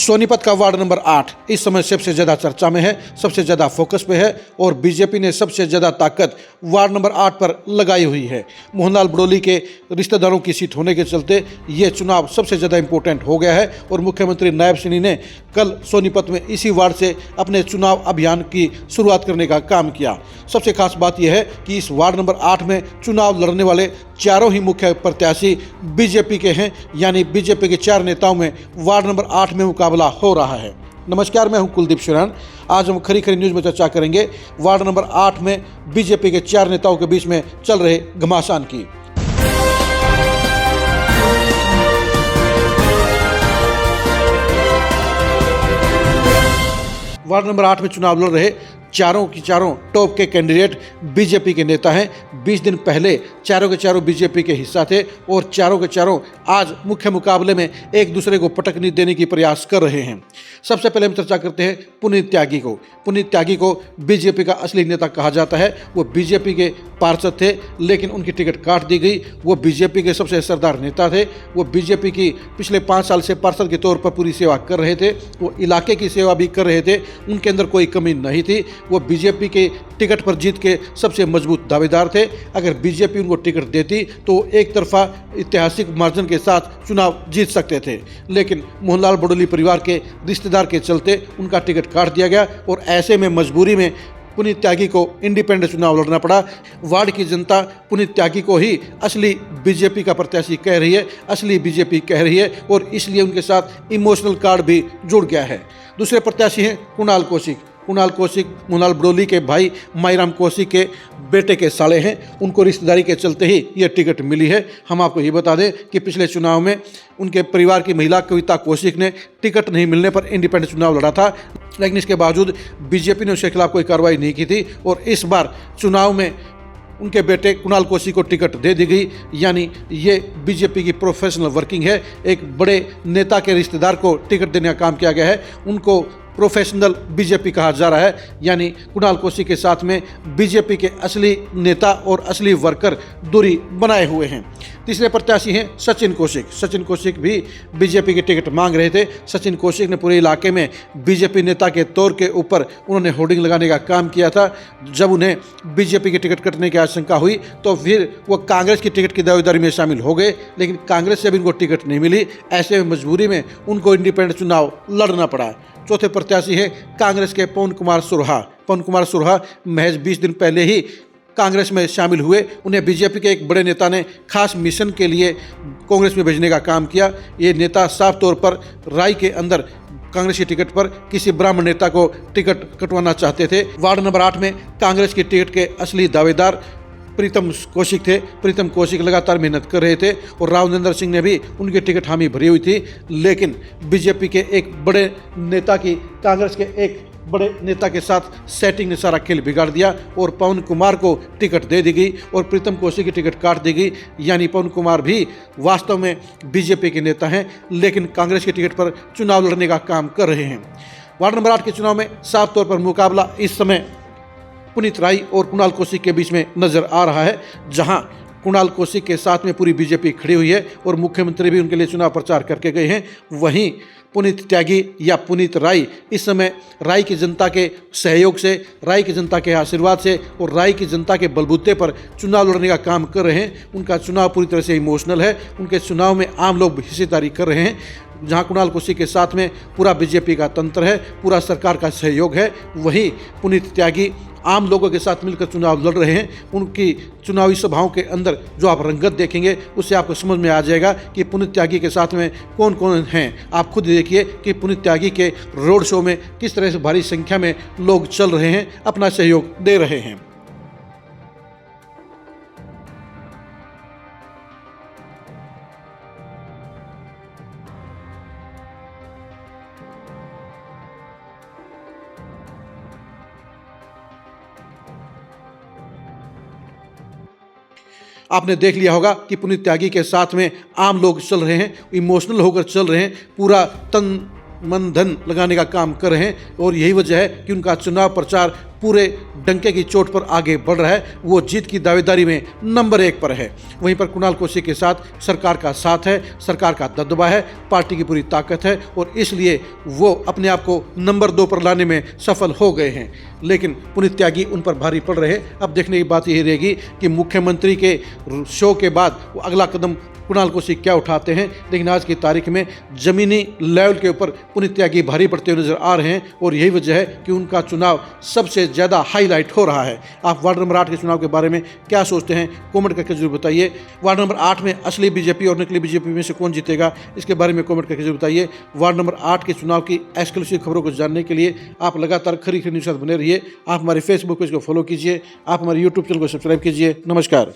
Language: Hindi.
सोनीपत का वार्ड नंबर 8 इस समय सबसे ज़्यादा चर्चा में है, सबसे ज़्यादा फोकस पे है और बीजेपी ने सबसे ज़्यादा ताकत वार्ड नंबर 8 पर लगाई हुई है। मोहनलाल बड़ोली के रिश्तेदारों की सीट होने के चलते ये चुनाव सबसे ज़्यादा इम्पोर्टेंट हो गया है और मुख्यमंत्री नायब सिंह ने कल सोनीपत में इसी वार्ड से अपने चुनाव अभियान की शुरुआत करने का काम किया। सबसे खास बात यह है कि इस वार्ड नंबर 8 में चुनाव लड़ने वाले चारों ही मुख्य प्रत्याशी बीजेपी के हैं, यानी बीजेपी के 4 नेताओं में वार्ड नंबर 8 में मुकाबला हो रहा है। नमस्कार, मैं हूं कुलदीप शिरान। आज हम खरी खरी न्यूज़ में चर्चा करेंगे वार्ड नंबर 8 में बीजेपी के 4 नेताओं के बीच में चल रहे घमासान की। वार्ड नंबर 8 में चुनाव लड़ रहे चारों की चारों टॉप के कैंडिडेट बीजेपी के नेता हैं। 20 दिन पहले चारों के चारों बीजेपी के हिस्सा थे और चारों के चारों आज मुख्य मुकाबले में एक दूसरे को पटकनी देने की प्रयास कर रहे हैं। सबसे पहले हम चर्चा करते हैं पुनीत त्यागी को। पुनीत त्यागी को बीजेपी का असली नेता कहा जाता है। वो बीजेपी के पार्षद थे, लेकिन उनकी टिकट काट दी गई। वो बीजेपी के सबसे असरदार नेता थे। वो बीजेपी की पिछले 5 साल से पार्षद के तौर पर पूरी सेवा कर रहे थे। वो इलाके की सेवा भी कर रहे थे, उनके अंदर कोई कमी नहीं थी। वो बीजेपी के टिकट पर जीत के सबसे मजबूत दावेदार थे। अगर बीजेपी उनको टिकट देती तो एक तरफा ऐतिहासिक मार्जिन के साथ चुनाव जीत सकते थे, लेकिन मोहनलाल बड़ोली परिवार के रिश्तेदार के चलते उनका टिकट काट दिया गया और ऐसे में मजबूरी में पुनीत त्यागी को इंडिपेंडेंट चुनाव लड़ना पड़ा। वार्ड की जनता पुनीत त्यागी को ही असली बीजेपी का प्रत्याशी कह रही है, असली बीजेपी कह रही है और इसलिए उनके साथ इमोशनल कार्ड भी जुड़ गया है। दूसरे प्रत्याशी हैं कुणाल कौशिक। कुणाल कौशिक मोहनलाल बड़ोली के भाई माईराम कौशिक के बेटे के साले हैं। उनको रिश्तेदारी के चलते ही ये टिकट मिली है। हम आपको ये बता दें कि पिछले चुनाव में उनके परिवार की महिला कविता कौशिक ने टिकट नहीं मिलने पर इंडिपेंडेंट चुनाव लड़ा था, लेकिन इसके बावजूद बीजेपी ने उसके खिलाफ कोई कार्रवाई नहीं की थी और इस बार चुनाव में उनके बेटे कुणाल कौशिक को टिकट दे दी गई। यानी ये बीजेपी की प्रोफेशनल वर्किंग है। एक बड़े नेता के रिश्तेदार को टिकट देने का काम किया गया है। उनको प्रोफेशनल बीजेपी कहा जा रहा है, यानी कुणाल कौशिक के साथ में बीजेपी के असली नेता और असली वर्कर दूरी बनाए हुए हैं। तीसरे प्रत्याशी हैं सचिन कौशिक। सचिन कौशिक भी बीजेपी की टिकट मांग रहे थे। सचिन कौशिक ने पूरे इलाके में बीजेपी नेता के तौर के ऊपर उन्होंने होर्डिंग लगाने का काम किया था। जब उन्हें बीजेपी की टिकट कटने की आशंका हुई तो फिर वो कांग्रेस की टिकट की दावेदारी में शामिल हो गए, लेकिन कांग्रेस से भी उनको टिकट नहीं मिली। ऐसे में मजबूरी में उनको इंडिपेंडेंट चुनाव लड़ना पड़ा। चौथे प्रत्याशी है कांग्रेस के पवन कुमार सुरहा। पवन कुमार सुरहा महज 20 दिन पहले ही कांग्रेस में शामिल हुए। उन्हें बीजेपी के एक बड़े नेता ने खास मिशन के लिए कांग्रेस में भेजने का काम किया। ये नेता साफ तौर पर राय के अंदर कांग्रेस की टिकट पर किसी ब्राह्मण नेता को टिकट कटवाना चाहते थे। वार्ड नंबर 8 में कांग्रेस की टिकट के असली दावेदार प्रीतम कौशिक थे। प्रीतम कौशिक लगातार मेहनत कर रहे थे और रावनंदर सिंह ने भी उनकी टिकट हामी भरी हुई थी, लेकिन बीजेपी के एक बड़े नेता की कांग्रेस के एक बड़े नेता के साथ सेटिंग ने सारा खेल बिगाड़ दिया और पवन कुमार को टिकट दे दी गई और प्रीतम कौशिक की टिकट काट दी गई। यानी पवन कुमार भी वास्तव में बीजेपी के नेता हैं, लेकिन कांग्रेस की टिकट पर चुनाव लड़ने का काम कर रहे हैं। वार्ड नंबर 8 के चुनाव में साफ तौर पर मुकाबला इस समय पुनीत राय और कुणाल कौशिक के बीच में नजर आ रहा है, जहां कुणाल कौशिक के साथ में पूरी बीजेपी खड़ी हुई है और मुख्यमंत्री भी उनके लिए चुनाव प्रचार करके गए हैं। वहीं पुनीत त्यागी या पुनीत राय इस समय राय की जनता के सहयोग से, राय की जनता के आशीर्वाद से और राय की जनता के बलबूते पर चुनाव लड़ने का काम कर रहे हैं। उनका चुनाव पूरी तरह से इमोशनल है। उनके चुनाव में आम लोग हिस्सेदारी कर रहे हैं। जहां कुणाल कौशिक के साथ में पूरा बीजेपी का तंत्र है, पूरा सरकार का सहयोग है, वहीं पुनीत त्यागी आम लोगों के साथ मिलकर चुनाव लड़ रहे हैं। उनकी चुनावी सभाओं के अंदर जो आप रंगत देखेंगे उससे आपको समझ में आ जाएगा कि पुनीत त्यागी के साथ में कौन कौन हैं। आप खुद देखिए कि पुनीत त्यागी के रोड शो में किस तरह से भारी संख्या में लोग चल रहे हैं, अपना सहयोग दे रहे हैं। आपने देख लिया होगा कि पुनीत त्यागी के साथ में आम लोग चल रहे हैं, इमोशनल होकर चल रहे हैं, पूरा तन मन धन लगाने का काम कर रहे हैं और यही वजह है कि उनका चुनाव प्रचार पूरे डंके की चोट पर आगे बढ़ रहा है, वो जीत की दावेदारी में नंबर 1 पर है। वहीं पर कुणाल कौशिक के साथ सरकार का साथ है, सरकार का दबदबा है, पार्टी की पूरी ताकत है और इसलिए वो अपने आप को नंबर 2 पर लाने में सफल हो गए हैं। लेकिन पुनीत त्यागी उन पर भारी पड़ रहे। अब देखने की बात यही रहेगी कि मुख्यमंत्री के शो के बाद वो अगला कदम कुणाल कौशिक क्या उठाते हैं। लेकिन आज की तारीख में जमीनी लेवल के ऊपर पुनीत त्यागी भारी पड़ते हुए नजर आ रहे हैं और यही वजह है कि उनका चुनाव सबसे ज़्यादा हाईलाइट हो रहा है। आप वार्ड नंबर 8 के चुनाव के बारे में क्या सोचते हैं, कमेंट करके जरूर बताइए। वार्ड नंबर 8 में असली बीजेपी और नकली बीजेपी में से कौन जीतेगा, इसके बारे में कमेंट करके जरूर बताइए। वार्ड नंबर 8 के चुनाव की एक्सक्लूसिव खबरों को जानने के लिए आप लगातार खरी न्यूज़ के साथ बने रहिए। आप हमारे फेसबुक पेज को फॉलो कीजिए, आप हमारे यूट्यूब चैनल को सब्सक्राइब कीजिए। नमस्कार।